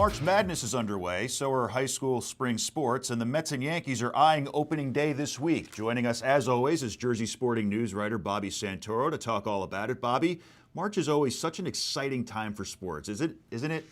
March Madness is underway, so are high school spring sports, and the Mets and Yankees are eyeing opening day this week. Joining us, as always, is Jersey Sporting news writer Bobby Santoro to talk all about it. Bobby, March is always such an exciting time for sports, isn't it?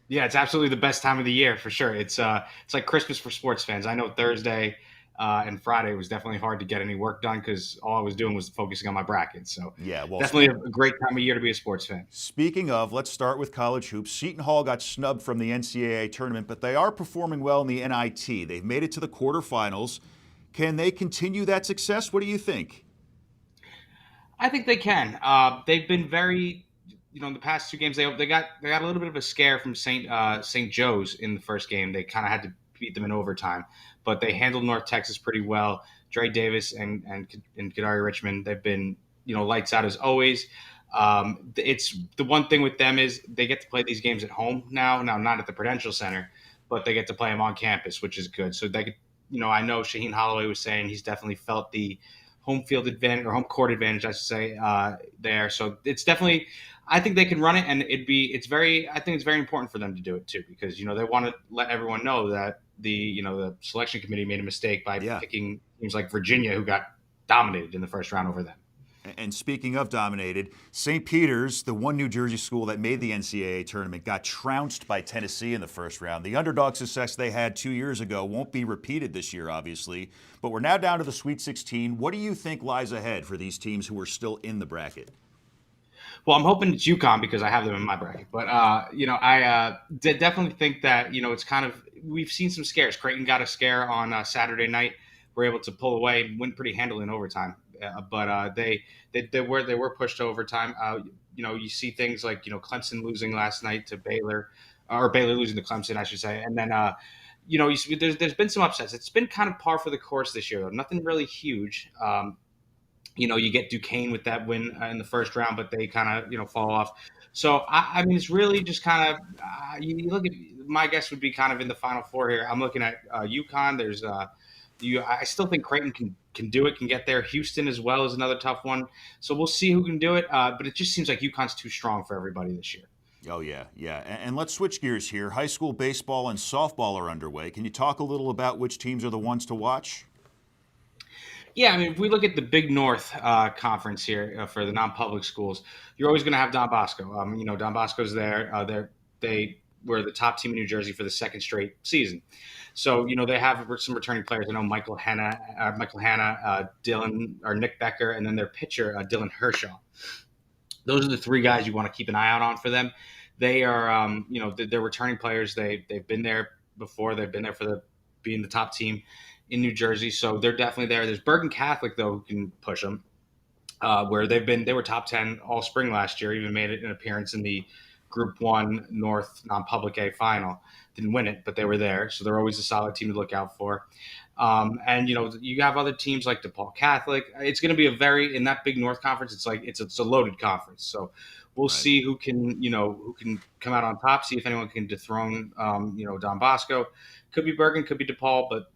Yeah, it's absolutely the best time of the year for sure. It's like Christmas for sports fans. I know Thursday and Friday was definitely hard to get any work done because all I was doing was focusing on my brackets. So Yeah, well, definitely a great time of year to be a sports fan. speaking of, let's start with college hoops. Seton Hall got snubbed from the NCAA tournament, but they are performing well in the NIT. They've made it to the quarterfinals. Can they continue that success? What do you think? I think they can. They've been very, in the past two games they got a little bit of a scare from St. Joe's in the first game. They kind of had to beat them in overtime, but they handled North Texas pretty well. Dre Davis and Kadari Richmond, they've been lights out as always. It's the one thing with them is they get to play these games at home now. Now, not at the Prudential Center, but they get to play them on campus, which is good. So they could, I know Shaheen Holloway was saying he's definitely felt the home field advantage or home court advantage, I should say, there. So it's definitely, I think they can run it, and I think it's very important for them to do it too, because they want to let everyone know that the selection committee made a mistake by Yeah. picking teams like Virginia, who got dominated in the first round over them. And speaking of dominated, St. Peter's, the one New Jersey school that made the NCAA tournament, got trounced by Tennessee in the first round. The underdog success they had 2 years ago won't be repeated this year, obviously. But we're now down to the Sweet 16. What do you think lies ahead for these teams who are still in the bracket? Well, I'm hoping it's UConn because I have them in my bracket. But I definitely think that it's kind of we've seen some scares. Creighton got a scare on Saturday night. Were able to pull away and win pretty handily in overtime. But they were pushed to overtime. You see things like Clemson losing last night to Baylor, or Baylor losing to Clemson, I should say, and then. There's been some upsets. It's been kind of par for the course this year, though. Nothing really huge. You get Duquesne with that win in the first round, but they kind of fall off. So I mean, it's really just kind of you look at my guess would be kind of in the final four here. I'm looking at UConn. There's I still think Creighton can do it, can get there. Houston as well is another tough one. So we'll see who can do it. But it just seems like UConn's too strong for everybody this year. Oh, yeah, yeah. And let's switch gears here. High school baseball and softball are underway. Can you talk a little about which teams are the ones to watch? Yeah, I mean, if we look at the Big North Conference here for the non-public schools, you're always going to have Don Bosco. Don Bosco's there. They were the top team in New Jersey for the second straight season. So they have some returning players. I know Michael Hanna, Dylan or Nick Becker, and then their pitcher Dylan Hershaw. Those are the three guys you want to keep an eye out on for them. They are, they're returning players. They've been there before. They've been there for being the top team in New Jersey, so they're definitely there. There's Bergen Catholic though who can push them, where they were top 10 all spring last year. Even made an appearance in the Group 1 North non-public A final. Didn't win it, but they were there, so they're always a solid team to look out for. And you have other teams like DePaul Catholic. It's going to be in that Big North Conference. It's like it's a loaded conference. So we'll Right. see who can come out on top. See if anyone can dethrone Don Bosco. Could be Bergen, could be DePaul, but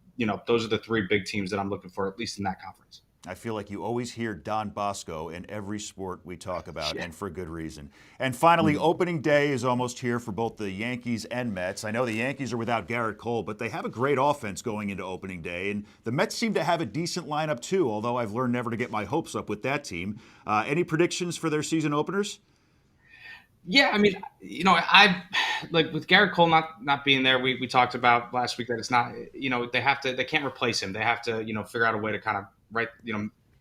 those are the three big teams that I'm looking for, at least in that conference. I feel like you always hear Don Bosco in every sport we talk about, Yeah. and for good reason. And finally, opening day is almost here for both the Yankees and Mets. I know the Yankees are without Garrett Cole, but they have a great offense going into opening day. And the Mets seem to have a decent lineup, too, although I've learned never to get my hopes up with that team. Any predictions for their season openers? Yeah, I mean, I like with Garrett Cole not being there. We talked about last week that it's not. They can't replace him. They have to figure out a way to kind of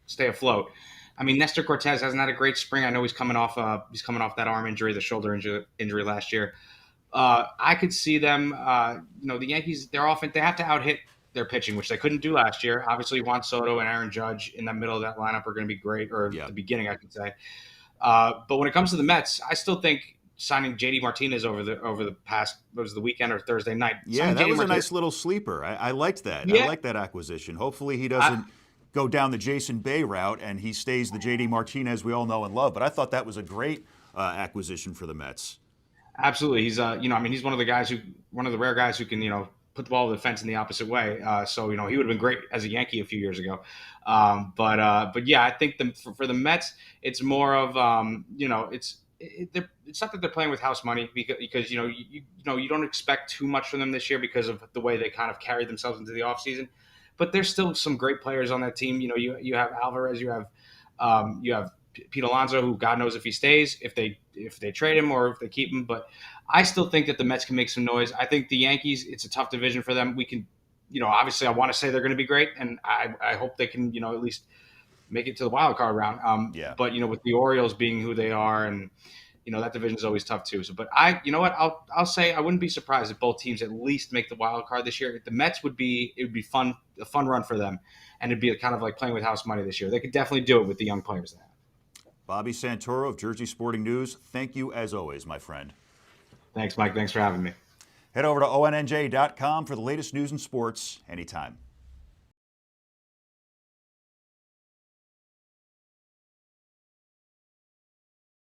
stay afloat. I mean, Nestor Cortez hasn't had a great spring. I know he's coming off that arm injury, the shoulder injury last year. I could see them. The Yankees, their offense, they have to out hit their pitching, which they couldn't do last year. Obviously, Juan Soto and Aaron Judge in the middle of that lineup are going to be great, or Yeah. the beginning, I could say. But when it comes to the Mets, I still think signing JD Martinez over the past was the weekend or Thursday night. Yeah, Signing that JD was a Martinez, nice little sleeper. I liked that. I yeah, liked that acquisition. Hopefully, he I, doesn't go down the Jason Bay route and he stays the JD Martinez we all know and love. But I thought that was a great acquisition for the Mets. absolutely. He's he's one of the rare guys who can put the ball to the fence in the opposite way. So he would have been great as a Yankee a few years ago. But yeah, I think for the Mets, it's more of it's not that they're playing with house money because you don't expect too much from them this year because of the way they kind of carried themselves into the offseason. But there's still some great players on that team. You have Alvarez, you have Pete Alonso, who God knows if he stays, if they trade him or if they keep him. But I still think that the Mets can make some noise. I think the Yankees, it's a tough division for them. We can, obviously I want to say they're going to be great, and I hope they can, at least make it to the wild card round. Yeah. But with the Orioles being who they are, and that division is always tough too. So, but you know what, I'll say I wouldn't be surprised if both teams at least make the wild card this year. The Mets it would be fun, a fun run for them, and it'd be kind of like playing with house money this year. They could definitely do it with the young players they have. Bobby Santoro of Jersey Sporting News, thank you as always, my friend. Thanks, Mike. Thanks for having me. Head over to ONNJ.com for the latest news and sports anytime.